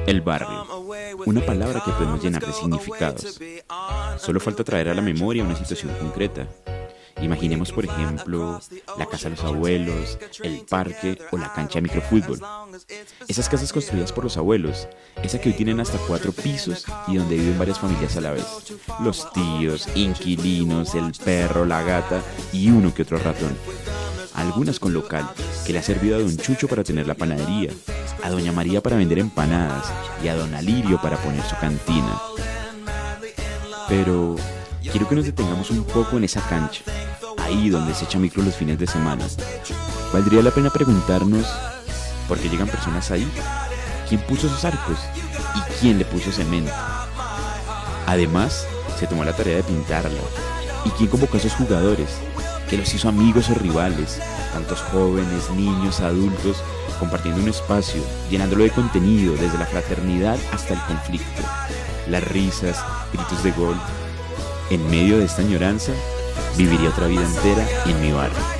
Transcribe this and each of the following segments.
El barrio, una palabra que podemos llenar de significados. Solo falta traer a la memoria una situación concreta. Imaginemos, por ejemplo, la casa de los abuelos, el parque o la cancha de microfútbol. Esas casas construidas por los abuelos, esa que hoy tienen hasta 4 pisos y donde viven varias familias a la vez. Los tíos, inquilinos, el perro, la gata y uno que otro ratón. Algunas con local, que le ha servido a don Chucho para tener la panadería, a doña María para vender empanadas y a don Alirio para poner su cantina. Pero quiero que nos detengamos un poco en esa cancha, ahí donde se echa micro los fines de semana. Valdría la pena preguntarnos por qué llegan personas ahí, quién puso esos arcos y quién le puso cemento. Además, se tomó la tarea de pintarla. ¿Y quién convocó a esos jugadores? Que los hizo amigos o rivales, tantos jóvenes, niños, adultos, compartiendo un espacio, llenándolo de contenido desde la fraternidad hasta el conflicto, las risas, gritos de gol. En medio de esta añoranza, viviría otra vida entera en mi barrio.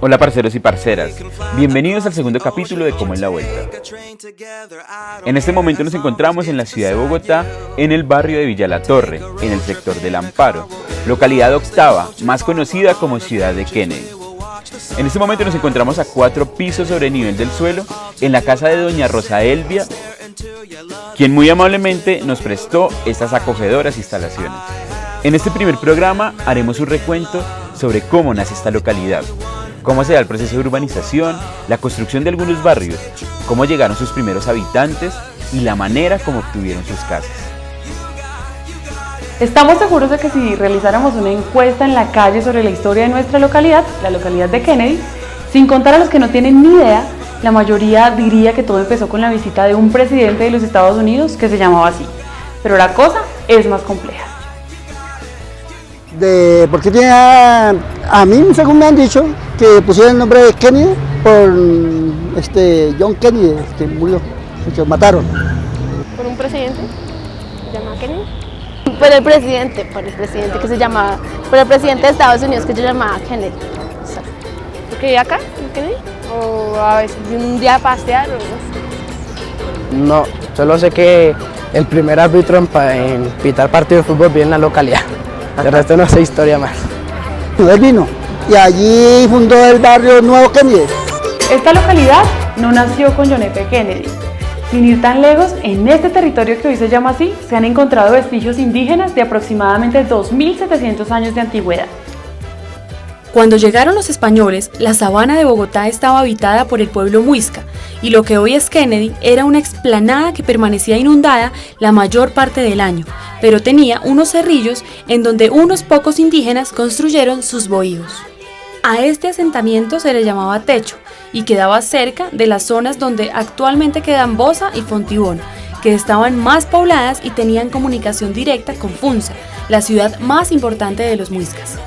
Hola parceros y parceras, bienvenidos al segundo capítulo de Cómo es la Vuelta. En este momento nos encontramos en la ciudad de Bogotá, en el barrio de Villa La Torre, en el sector del Amparo, localidad octava, más conocida como Ciudad de Kennedy. En este momento nos encontramos a 4 pisos sobre el nivel del suelo, en la casa de doña Rosa Elvia, quien muy amablemente nos prestó estas acogedoras instalaciones. En este primer programa haremos un recuento sobre cómo nace esta localidad, cómo se da el proceso de urbanización, la construcción de algunos barrios, cómo llegaron sus primeros habitantes y la manera como obtuvieron sus casas. Estamos seguros de que si realizáramos una encuesta en la calle sobre la historia de nuestra localidad, la localidad de Kennedy, sin contar a los que no tienen ni idea, la mayoría diría que todo empezó con la visita de un presidente de los Estados Unidos que se llamaba así. Pero la cosa es más compleja. Porque tiene a mí, según me han dicho, que pusieron el nombre de Kennedy por John Kennedy, que murió, que mataron. ¿Por un presidente? ¿Se llama Kennedy? Por el presidente que se llamaba, por el presidente de Estados Unidos que se llamaba Kennedy. ¿Porque vive acá, en Kennedy? ¿O a veces un día a pasear o no? No, solo sé que el primer árbitro en pitar partido de fútbol vive en la localidad. El resto no sé historia más. Él vino y allí fundó el barrio Nuevo Kennedy. Esta localidad no nació con John F. Kennedy. Sin ir tan lejos, en este territorio que hoy se llama así, se han encontrado vestigios indígenas de aproximadamente 2.700 años de antigüedad. Cuando llegaron los españoles, la sabana de Bogotá estaba habitada por el pueblo muisca, y lo que hoy es Kennedy era una explanada que permanecía inundada la mayor parte del año, pero tenía unos cerrillos en donde unos pocos indígenas construyeron sus bohíos. A este asentamiento se le llamaba Techo, y quedaba cerca de las zonas donde actualmente quedan Bosa y Fontibón, que estaban más pobladas y tenían comunicación directa con Funza, la ciudad más importante de los muiscas.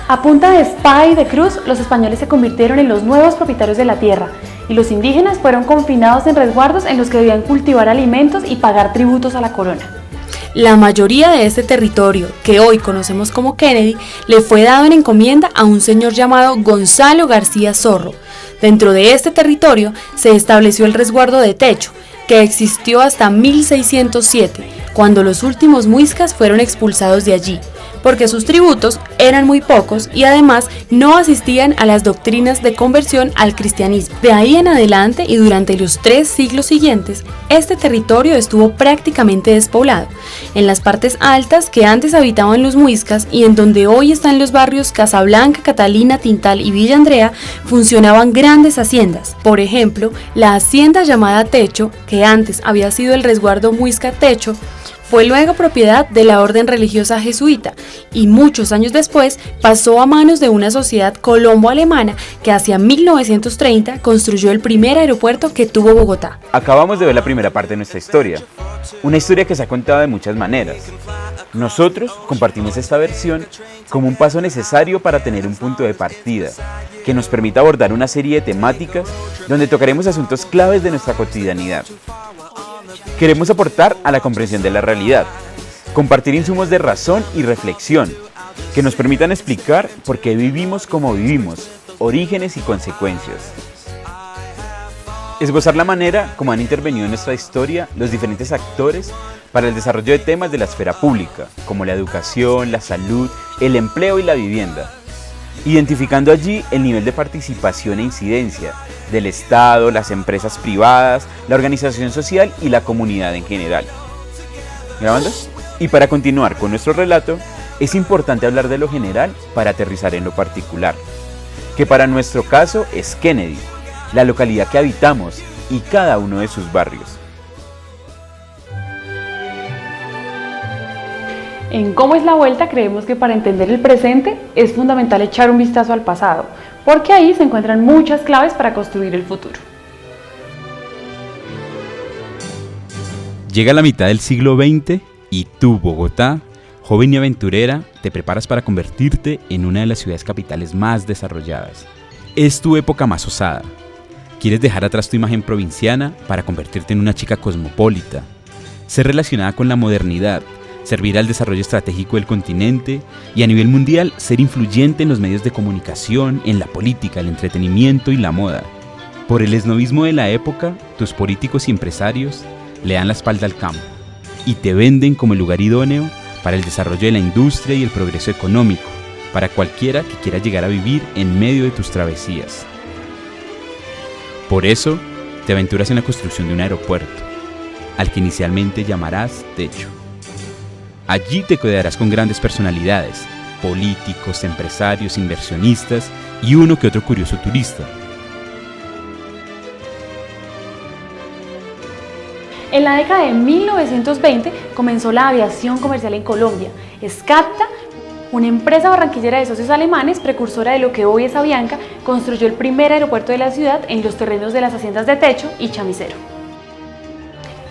A punta de espada y de cruz, los españoles se convirtieron en los nuevos propietarios de la tierra, y los indígenas fueron confinados en resguardos en los que debían cultivar alimentos y pagar tributos a la corona. La mayoría de este territorio, que hoy conocemos como Kennedy, le fue dado en encomienda a un señor llamado Gonzalo García Zorro. Dentro de este territorio se estableció el resguardo de Techo, que existió hasta 1607, cuando los últimos muiscas fueron expulsados de allí, porque sus tributos eran muy pocos y además no asistían a las doctrinas de conversión al cristianismo. De ahí en adelante y durante los 3 siglos siguientes, este territorio estuvo prácticamente despoblado. En las partes altas que antes habitaban los muiscas y en donde hoy están los barrios Casablanca, Catalina, Tintal y Villa Andrea, funcionaban grandes haciendas. Por ejemplo, la hacienda llamada Techo, que antes había sido el resguardo muisca Techo, fue luego propiedad de la orden religiosa jesuita y muchos años después pasó a manos de una sociedad colombo-alemana que hacia 1930 construyó el primer aeropuerto que tuvo Bogotá. Acabamos de ver la primera parte de nuestra historia, una historia que se ha contado de muchas maneras. Nosotros compartimos esta versión como un paso necesario para tener un punto de partida, que nos permita abordar una serie de temáticas donde tocaremos asuntos claves de nuestra cotidianidad. Queremos aportar a la comprensión de la realidad, compartir insumos de razón y reflexión, que nos permitan explicar por qué vivimos como vivimos, orígenes y consecuencias. Esbozar la manera como han intervenido en nuestra historia los diferentes actores para el desarrollo de temas de la esfera pública, como la educación, la salud, el empleo y la vivienda, identificando allí el nivel de participación e incidencia del Estado, las empresas privadas, la organización social y la comunidad en general. ¿Grabando? Y para continuar con nuestro relato, es importante hablar de lo general para aterrizar en lo particular, que para nuestro caso es Kennedy, la localidad que habitamos y cada uno de sus barrios. En Cómo es la Vuelta creemos que para entender el presente es fundamental echar un vistazo al pasado, porque ahí se encuentran muchas claves para construir el futuro. Llega la mitad del siglo XX y tú, Bogotá, joven y aventurera, te preparas para convertirte en una de las ciudades capitales más desarrolladas. Es tu época más osada. Quieres dejar atrás tu imagen provinciana para convertirte en una chica cosmopolita, ser relacionada con la modernidad, servir al desarrollo estratégico del continente y a nivel mundial ser influyente en los medios de comunicación, en la política, el entretenimiento y la moda. Por el esnovismo de la época, tus políticos y empresarios le dan la espalda al campo y te venden como el lugar idóneo para el desarrollo de la industria y el progreso económico, para cualquiera que quiera llegar a vivir en medio de tus travesías. Por eso, te aventuras en la construcción de un aeropuerto, al que inicialmente llamarás Techo. Allí te codearás con grandes personalidades, políticos, empresarios, inversionistas y uno que otro curioso turista. En la década de 1920 comenzó la aviación comercial en Colombia. Scapta, una empresa barranquillera de socios alemanes, precursora de lo que hoy es Avianca, construyó el primer aeropuerto de la ciudad en los terrenos de las haciendas de Techo y Chamisero.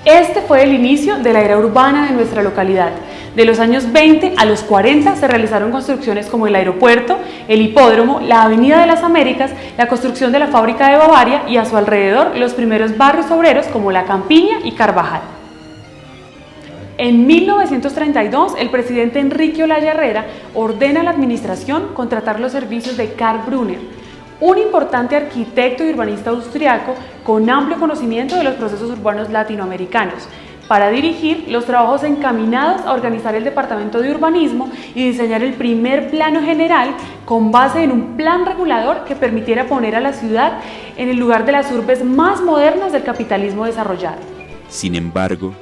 Este fue el inicio de la era urbana de nuestra localidad. De los años 20 a los 40 se realizaron construcciones como el aeropuerto, el hipódromo, la Avenida de las Américas, la construcción de la fábrica de Bavaria y a su alrededor los primeros barrios obreros como La Campiña y Carvajal. En 1932, el presidente Enrique Olaya Herrera ordena a la administración contratar los servicios de Karl Brunner, un importante arquitecto y urbanista austriaco con amplio conocimiento de los procesos urbanos latinoamericanos, para dirigir los trabajos encaminados a organizar el departamento de urbanismo y diseñar el primer plano general con base en un plan regulador que permitiera poner a la ciudad en el lugar de las urbes más modernas del capitalismo desarrollado. Sin embargo,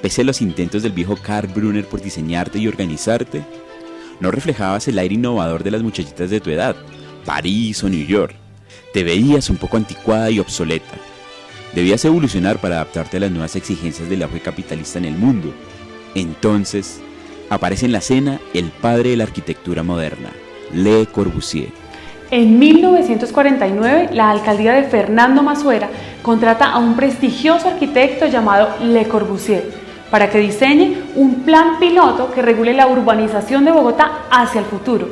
pese a los intentos del viejo Karl Brunner por diseñarte y organizarte, no reflejabas el aire innovador de las muchachitas de tu edad, París o New York. Te veías un poco anticuada y obsoleta. Debías evolucionar para adaptarte a las nuevas exigencias del auge capitalista en el mundo. Entonces, aparece en la escena el padre de la arquitectura moderna, Le Corbusier. En 1949, la alcaldía de Fernando Massuera contrata a un prestigioso arquitecto llamado Le Corbusier para que diseñe un plan piloto que regule la urbanización de Bogotá hacia el futuro.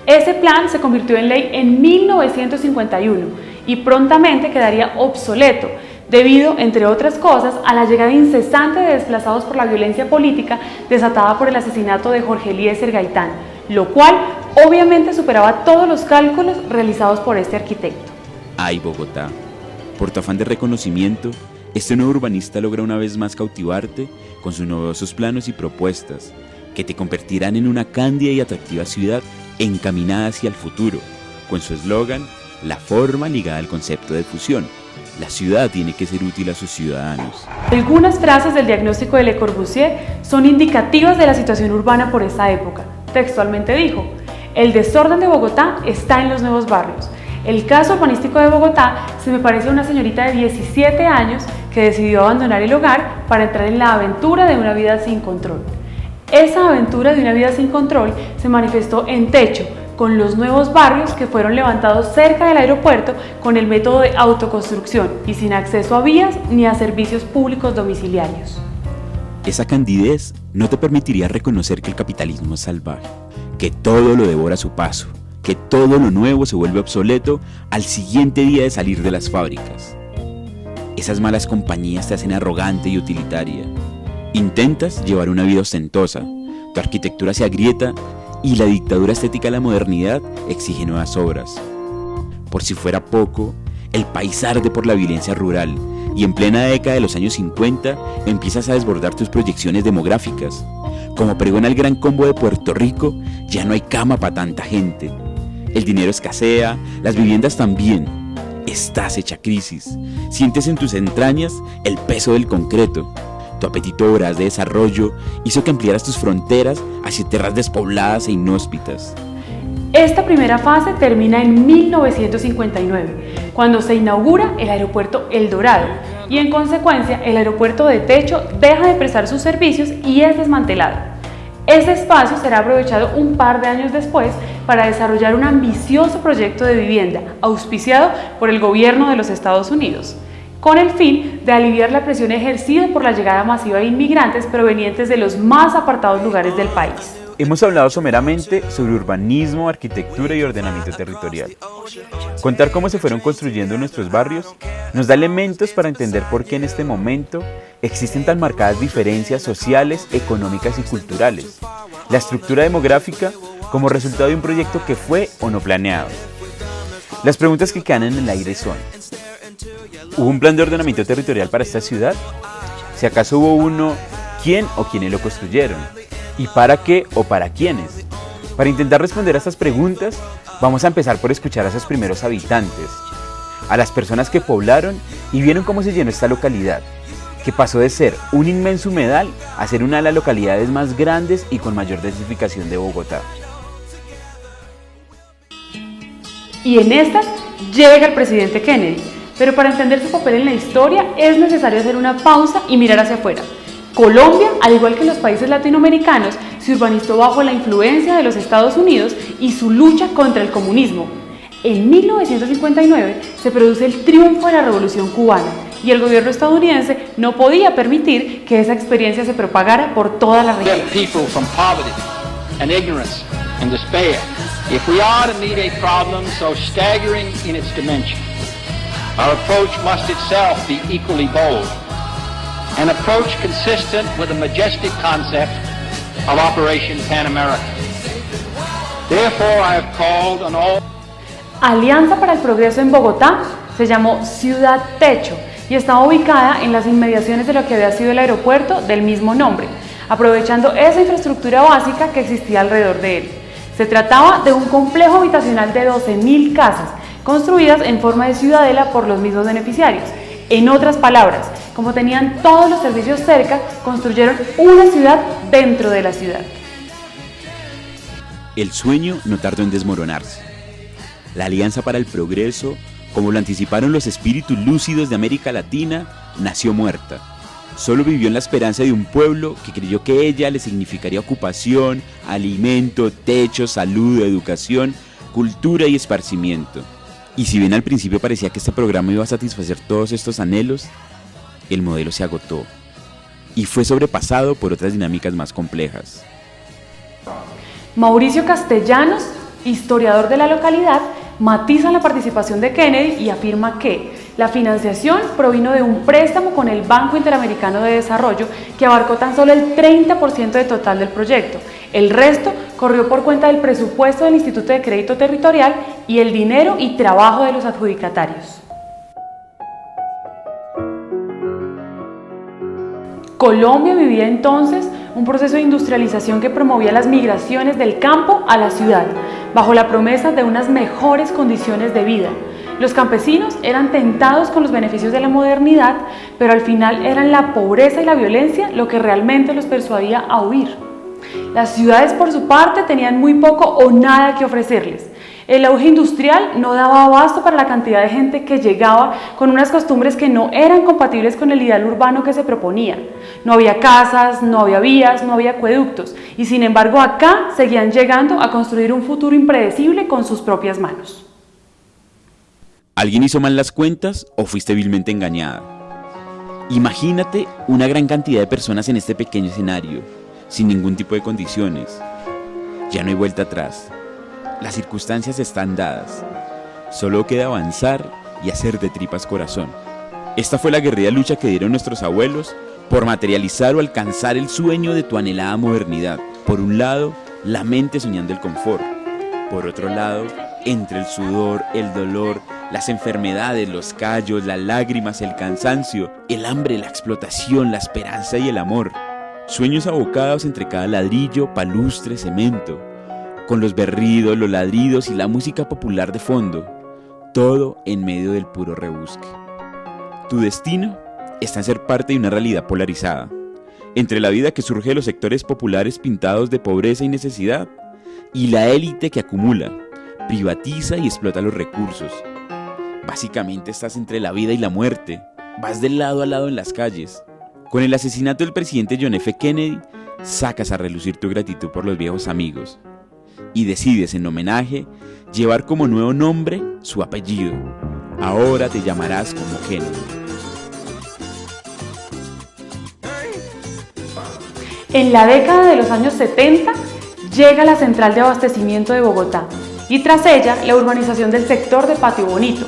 Ese plan se convirtió en ley en 1951 y prontamente quedaría obsoleto, debido, entre otras cosas, a la llegada incesante de desplazados por la violencia política desatada por el asesinato de Jorge Eliezer Gaitán, lo cual obviamente superaba todos los cálculos realizados por este arquitecto. Ay, Bogotá, por tu afán de reconocimiento, este nuevo urbanista logra una vez más cautivarte con sus novedosos planos y propuestas, que te convertirán en una cándida y atractiva ciudad encaminada hacia el futuro, con su eslogan, la forma ligada al concepto de fusión. La ciudad tiene que ser útil a sus ciudadanos. Algunas frases del diagnóstico de Le Corbusier son indicativas de la situación urbana por esa época. Textualmente dijo: el desorden de Bogotá está en los nuevos barrios. El caso urbanístico de Bogotá se me parece a una señorita de 17 años que decidió abandonar el hogar para entrar en la aventura de una vida sin control. Esa aventura de una vida sin control se manifestó en Techo, con los nuevos barrios que fueron levantados cerca del aeropuerto con el método de autoconstrucción y sin acceso a vías ni a servicios públicos domiciliarios. Esa candidez no te permitiría reconocer que el capitalismo es salvaje, que todo lo devora a su paso, que todo lo nuevo se vuelve obsoleto al siguiente día de salir de las fábricas. Esas malas compañías te hacen arrogante y utilitaria. Intentas llevar una vida ostentosa, tu arquitectura se agrieta y la dictadura estética de la modernidad exige nuevas obras. Por si fuera poco, el país arde por la violencia rural y en plena década de los años 50 empiezas a desbordar tus proyecciones demográficas. Como pregona el Gran Combo de Puerto Rico, ya no hay cama para tanta gente. El dinero escasea, las viviendas también. Estás hecha crisis. Sientes en tus entrañas el peso del concreto. Tu apetito voraz de desarrollo hizo que ampliaras tus fronteras hacia tierras despobladas e inhóspitas. Esta primera fase termina en 1959, cuando se inaugura el aeropuerto El Dorado y en consecuencia el aeropuerto de Techo deja de prestar sus servicios y es desmantelado. Ese espacio será aprovechado un par de años después para desarrollar un ambicioso proyecto de vivienda auspiciado por el gobierno de los Estados Unidos, con el fin de aliviar la presión ejercida por la llegada masiva de inmigrantes provenientes de los más apartados lugares del país. Hemos hablado someramente sobre urbanismo, arquitectura y ordenamiento territorial. Contar cómo se fueron construyendo nuestros barrios nos da elementos para entender por qué en este momento existen tan marcadas diferencias sociales, económicas y culturales. La estructura demográfica como resultado de un proyecto que fue o no planeado. Las preguntas que quedan en el aire son: ¿hubo un plan de ordenamiento territorial para esta ciudad? Si acaso hubo uno, ¿quién o quiénes lo construyeron? ¿Y para qué o para quiénes? Para intentar responder a estas preguntas, vamos a empezar por escuchar a esos primeros habitantes, a las personas que poblaron y vieron cómo se llenó esta localidad, que pasó de ser un inmenso humedal a ser una de las localidades más grandes y con mayor densificación de Bogotá. Y en estas llega el presidente Kennedy, pero para entender su papel en la historia es necesario hacer una pausa y mirar hacia afuera. Colombia, al igual que los países latinoamericanos, se urbanizó bajo la influencia de los Estados Unidos y su lucha contra el comunismo. En 1959 se produce el triunfo de la Revolución Cubana y el gobierno estadounidense no podía permitir que esa experiencia se propagara por toda la región. An approach consistent with the majestic concept of Operation Pan America. Therefore, I have called on all. Alianza para el Progreso en Bogotá se llamó Ciudad Techo y estaba ubicada en las inmediaciones de lo que había sido el aeropuerto del mismo nombre, aprovechando esa infraestructura básica que existía alrededor de él. Se trataba de un complejo habitacional de 12.000 casas, construidas en forma de ciudadela por los mismos beneficiarios. En otras palabras, como tenían todos los servicios cerca, construyeron una ciudad dentro de la ciudad. El sueño no tardó en desmoronarse. La Alianza para el Progreso, como lo anticiparon los espíritus lúcidos de América Latina, nació muerta. Solo vivió en la esperanza de un pueblo que creyó que ella le significaría ocupación, alimento, techo, salud, educación, cultura y esparcimiento. Y si bien al principio parecía que este programa iba a satisfacer todos estos anhelos, el modelo se agotó y fue sobrepasado por otras dinámicas más complejas. Mauricio Castellanos, historiador de la localidad, matiza la participación de Kennedy y afirma que la financiación provino de un préstamo con el Banco Interamericano de Desarrollo que abarcó tan solo el 30% del total del proyecto. El resto corrió por cuenta del presupuesto del Instituto de Crédito Territorial y el dinero y trabajo de los adjudicatarios. Colombia vivía entonces un proceso de industrialización que promovía las migraciones del campo a la ciudad, bajo la promesa de unas mejores condiciones de vida. Los campesinos eran tentados con los beneficios de la modernidad, pero al final eran la pobreza y la violencia lo que realmente los persuadía a huir. Las ciudades, por su parte, tenían muy poco o nada que ofrecerles. El auge industrial no daba abasto para la cantidad de gente que llegaba con unas costumbres que no eran compatibles con el ideal urbano que se proponía. No había casas, no había vías, no había acueductos, y sin embargo acá seguían llegando a construir un futuro impredecible con sus propias manos. ¿Alguien hizo mal las cuentas o fuiste vilmente engañada? Imagínate una gran cantidad de personas en este pequeño escenario, sin ningún tipo de condiciones. Ya no hay vuelta atrás. Las circunstancias están dadas. Solo queda avanzar y hacer de tripas corazón. Esta fue la aguerrida lucha que dieron nuestros abuelos por materializar o alcanzar el sueño de tu anhelada modernidad. Por un lado, la mente soñando el confort. Por otro lado, entre el sudor, el dolor, las enfermedades, los callos, las lágrimas, el cansancio, el hambre, la explotación, la esperanza y el amor. Sueños abocados entre cada ladrillo, palustre, cemento, con los berridos, los ladridos y la música popular de fondo, todo en medio del puro rebusque. Tu destino está en ser parte de una realidad polarizada, entre la vida que surge de los sectores populares pintados de pobreza y necesidad, y la élite que acumula, privatiza y explota los recursos. Básicamente estás entre la vida y la muerte, vas de lado a lado en las calles. Con el asesinato del presidente John F. Kennedy, sacas a relucir tu gratitud por los viejos amigos y decides, en homenaje, llevar como nuevo nombre su apellido. Ahora te llamarás como Kennedy. En la década de los años 70 llega la central de abastecimiento de Bogotá y tras ella la urbanización del sector de Patio Bonito.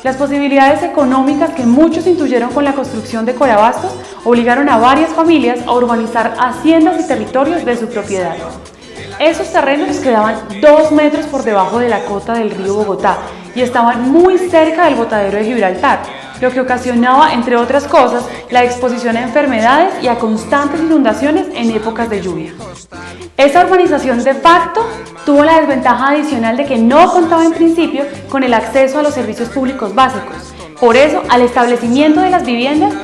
Las posibilidades económicas que muchos intuyeron con la construcción de Corabastos obligaron a varias familias a urbanizar haciendas y territorios de su propiedad. Esos terrenos quedaban 2 metros por debajo de la cota del río Bogotá y estaban muy cerca del botadero de Gibraltar, lo que ocasionaba, entre otras cosas, la exposición a enfermedades y a constantes inundaciones en épocas de lluvia. Esa urbanización de facto tuvo la desventaja adicional de que no contaba en principio con el acceso a los servicios públicos básicos. Por eso, al establecimiento de las viviendas,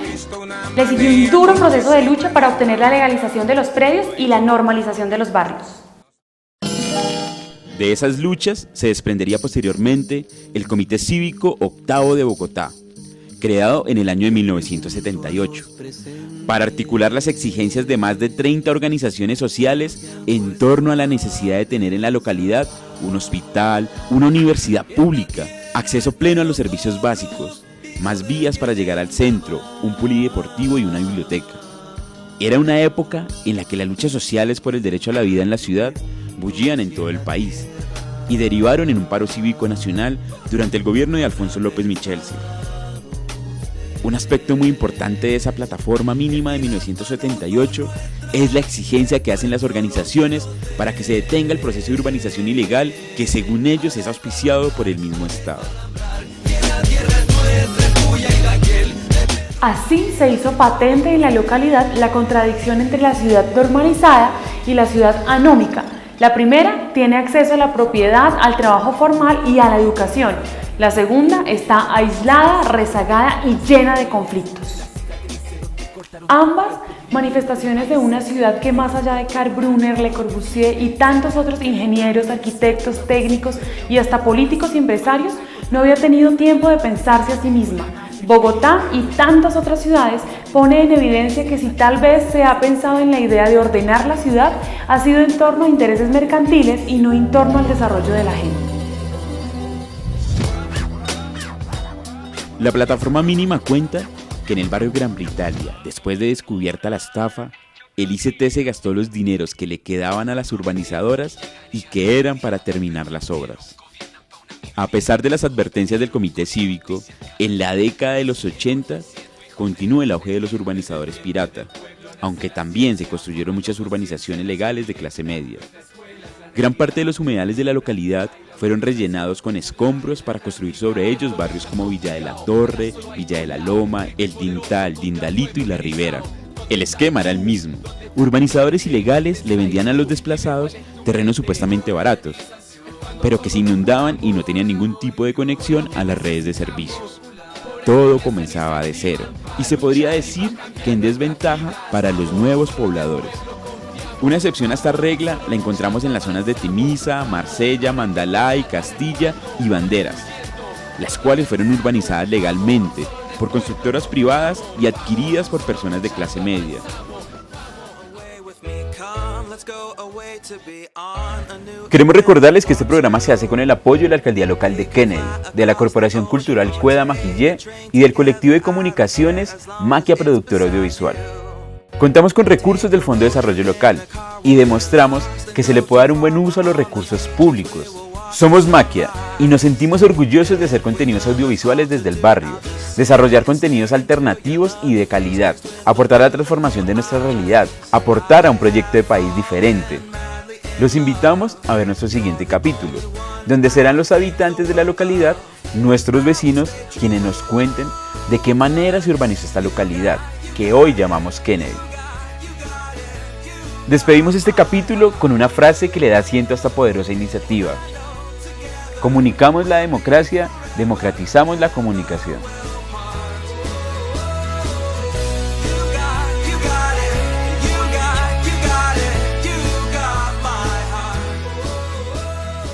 le siguió un duro proceso de lucha para obtener la legalización de los predios y la normalización de los barrios. De esas luchas se desprendería posteriormente el Comité Cívico Octavo de Bogotá, creado en el año de 1978, para articular las exigencias de más de 30 organizaciones sociales en torno a la necesidad de tener en la localidad un hospital, una universidad pública, acceso pleno a los servicios básicos, más vías para llegar al centro, un polideportivo y una biblioteca. Era una época en la que las luchas sociales por el derecho a la vida en la ciudad bullían en todo el país y derivaron en un paro cívico nacional durante el gobierno de Alfonso López Michelsen. Un aspecto muy importante de esa plataforma mínima de 1978 es la exigencia que hacen las organizaciones para que se detenga el proceso de urbanización ilegal que según ellos es auspiciado por el mismo Estado. Así se hizo patente en la localidad la contradicción entre la ciudad normalizada y la ciudad anómica. La primera tiene acceso a la propiedad, al trabajo formal y a la educación. La segunda está aislada, rezagada y llena de conflictos. Ambas manifestaciones de una ciudad que más allá de Karl Brunner, Le Corbusier y tantos otros ingenieros, arquitectos, técnicos y hasta políticos y empresarios no había tenido tiempo de pensarse a sí misma. Bogotá y tantas otras ciudades pone en evidencia que si tal vez se ha pensado en la idea de ordenar la ciudad, ha sido en torno a intereses mercantiles y no en torno al desarrollo de la gente. La plataforma mínima cuenta que en el barrio Gran Bretaña, después de descubierta la estafa, el ICT se gastó los dineros que le quedaban a las urbanizadoras y que eran para terminar las obras. A pesar de las advertencias del Comité Cívico, en la década de los 80 continuó el auge de los urbanizadores pirata, aunque también se construyeron muchas urbanizaciones legales de clase media. Gran parte de los humedales de la localidad fueron rellenados con escombros para construir sobre ellos barrios como Villa de la Torre, Villa de la Loma, El Dintal, Dindalito y La Ribera. El esquema era el mismo. Urbanizadores ilegales le vendían a los desplazados terrenos supuestamente baratos, pero que se inundaban y no tenían ningún tipo de conexión a las redes de servicios. Todo comenzaba de cero, y se podría decir que en desventaja para los nuevos pobladores. Una excepción a esta regla la encontramos en las zonas de Timisa, Marsella, Mandalay, Castilla y Banderas, las cuales fueron urbanizadas legalmente por constructoras privadas y adquiridas por personas de clase media. Queremos recordarles que este programa se hace con el apoyo de la Alcaldía Local de Kennedy, de la Corporación Cultural Cueda Majillé y del colectivo de comunicaciones Maquia Productora Audiovisual. Contamos con recursos del Fondo de Desarrollo Local y demostramos que se le puede dar un buen uso a los recursos públicos. Somos Maquia y nos sentimos orgullosos de hacer contenidos audiovisuales desde el barrio, desarrollar contenidos alternativos y de calidad, aportar a la transformación de nuestra realidad, aportar a un proyecto de país diferente. Los invitamos a ver nuestro siguiente capítulo, donde serán los habitantes de la localidad, nuestros vecinos, quienes nos cuenten de qué manera se urbanizó esta localidad, que hoy llamamos Kennedy. Despedimos este capítulo con una frase que le da asiento a esta poderosa iniciativa. Comunicamos la democracia, democratizamos la comunicación.